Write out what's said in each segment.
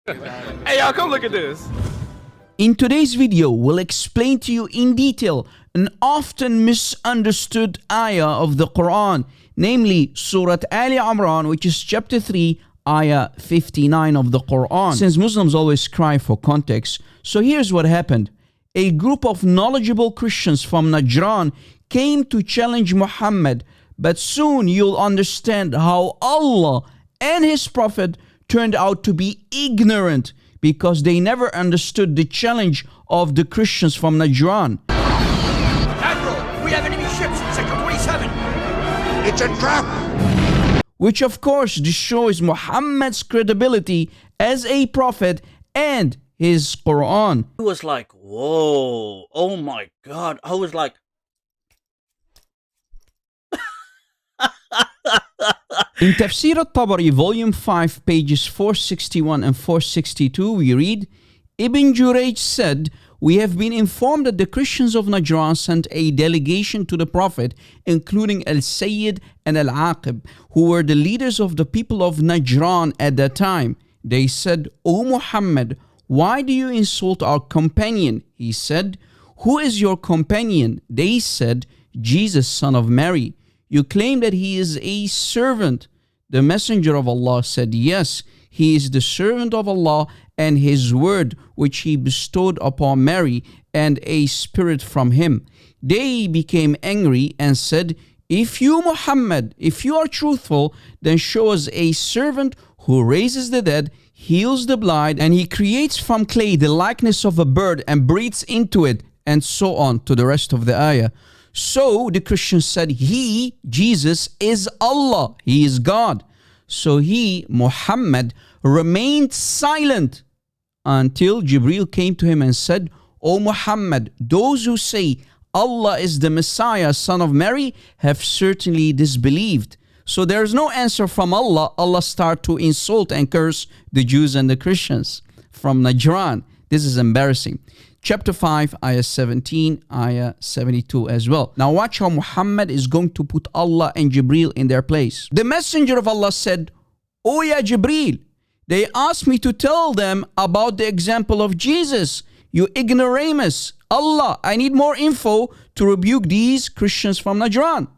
Hey y'all, come look at this. In today's video, we'll explain to you in detail an often misunderstood ayah of the Quran, namely Surah Ali Imran, which is chapter 3, ayah 59 of the Quran. Since Muslims always cry for context, so here's what happened. A group of knowledgeable Christians from Najran came to challenge Muhammad, but soon you'll understand how Allah and His Prophet turned out to be ignorant because they never understood the challenge of the Christians from Najran. Admiral, we have enemy ships in Sector 27. It's a trap! Which of course destroys Muhammad's credibility as a prophet and his Quran. I was like, whoa, oh my God. I was like, in Tafsir al-Tabari, volume 5, pages 461 and 462, we read, Ibn Jurayj said, "We have been informed that the Christians of Najran sent a delegation to the Prophet, including Al-Sayyid and Al-Aqib, who were the leaders of the people of Najran at that time. They said, O Muhammad, why do you insult our companion? He said, who is your companion? They said, Jesus, son of Mary. You claim that he is a servant. The Messenger of Allah said, yes, he is the servant of Allah and his word which he bestowed upon Mary and a spirit from him. They became angry and said, if you, Muhammad, if you are truthful, then show us a servant who raises the dead, heals the blind, and he creates from clay the likeness of a bird and breathes into it, and so on to the rest of the ayah. So the Christians said, he, Jesus, is Allah. He is God. So he, Muhammad, remained silent until Jibreel came to him and said, O Muhammad, those who say Allah is the Messiah, son of Mary, have certainly disbelieved. So there is no answer from Allah. Allah started to insult and curse the Jews and the Christians from Najran. This is embarrassing. Chapter 5, ayah 17, ayah 72 as well. Now watch how Muhammad is going to put Allah and Jibreel in their place. The Messenger of Allah said, O ya Jibreel, they asked me to tell them about the example of Jesus. You ignoramus. Allah, I need more info to rebuke these Christians from Najran.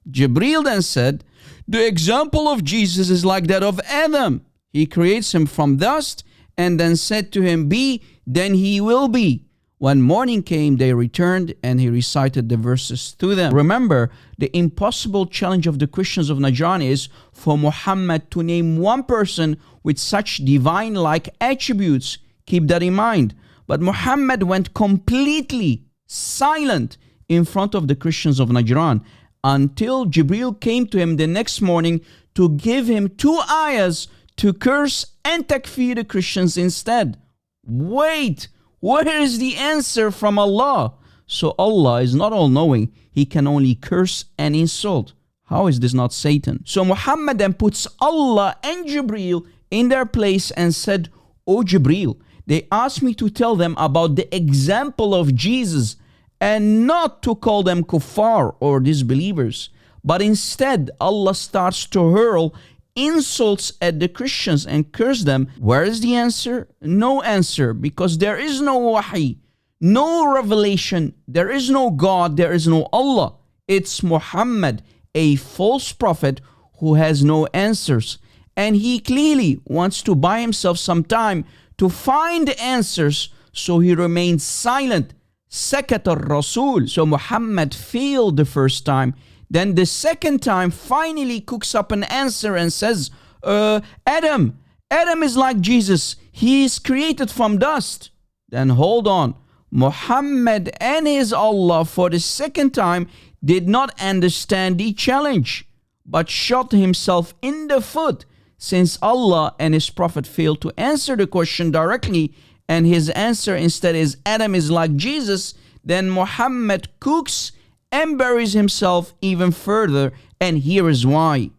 Jibreel then said, the example of Jesus is like that of Adam. He creates him from dust and then said to him, be, then he will be. When morning came, they returned and he recited the verses to them. Remember, the impossible challenge of the Christians of Najran is for Muhammad to name one person with such divine-like attributes. Keep that in mind. But Muhammad went completely silent in front of the Christians of Najran until Jibreel came to him the next morning to give him 2 ayahs to curse and takfir the Christians instead. Wait! Where is the answer from Allah? So Allah is not all-knowing. He can only curse and insult. How is this not Satan? So Muhammad then puts Allah and Jibreel in their place and said, O Jibreel, they asked me to tell them about the example of Jesus and not to call them kuffar or disbelievers. But instead, Allah starts to hurl insults at the Christians and curse them. Where is the answer? No answer, because there is no wahi, no revelation, there is no God, there is no Allah. It's Muhammad, a false prophet who has no answers. And he clearly wants to buy himself some time to find answers, so he remains silent. Sakat al-Rasul. So Muhammad failed the first time. Then the second time finally cooks up an answer and says, Adam is like Jesus. He is created from dust. Then hold on. Muhammad and his Allah for the second time did not understand the challenge, but shot himself in the foot, since Allah and his Prophet failed to answer the question directly, and his answer instead is Adam is like Jesus. Then Muhammad cooks and buries himself even further, and here is why.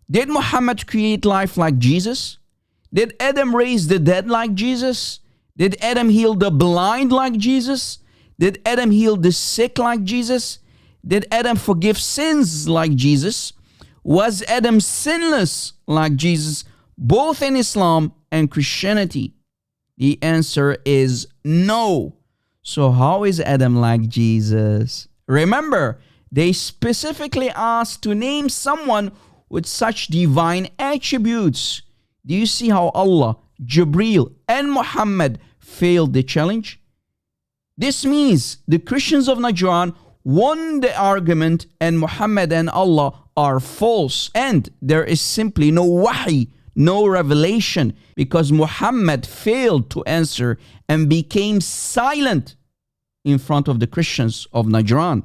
Did Muhammad create life like Jesus? Did Adam raise the dead like Jesus? Did Adam heal the blind like Jesus? Did Adam heal the sick like Jesus? Did Adam forgive sins like Jesus? Was Adam sinless like Jesus, both in Islam and Christianity? The answer is no. So how is Adam like Jesus? Remember, they specifically asked to name someone with such divine attributes. Do you see how Allah, Jibreel, and Muhammad failed the challenge? This means the Christians of Najran won the argument and Muhammad and Allah are false. And there is simply no wahi, no revelation, because Muhammad failed to answer and became silent in front of the Christians of Najran.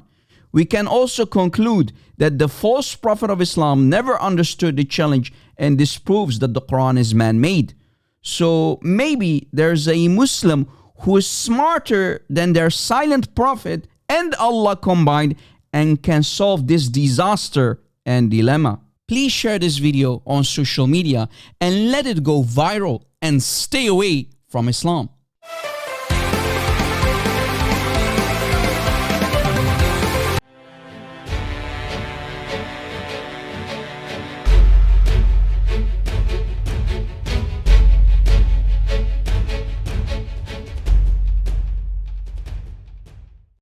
We can also conclude that the false prophet of Islam never understood the challenge, and this proves that the Quran is man-made. So maybe there's a Muslim who is smarter than their silent prophet and Allah combined and can solve this disaster and dilemma. Please share this video on social media and let it go viral and stay away from Islam.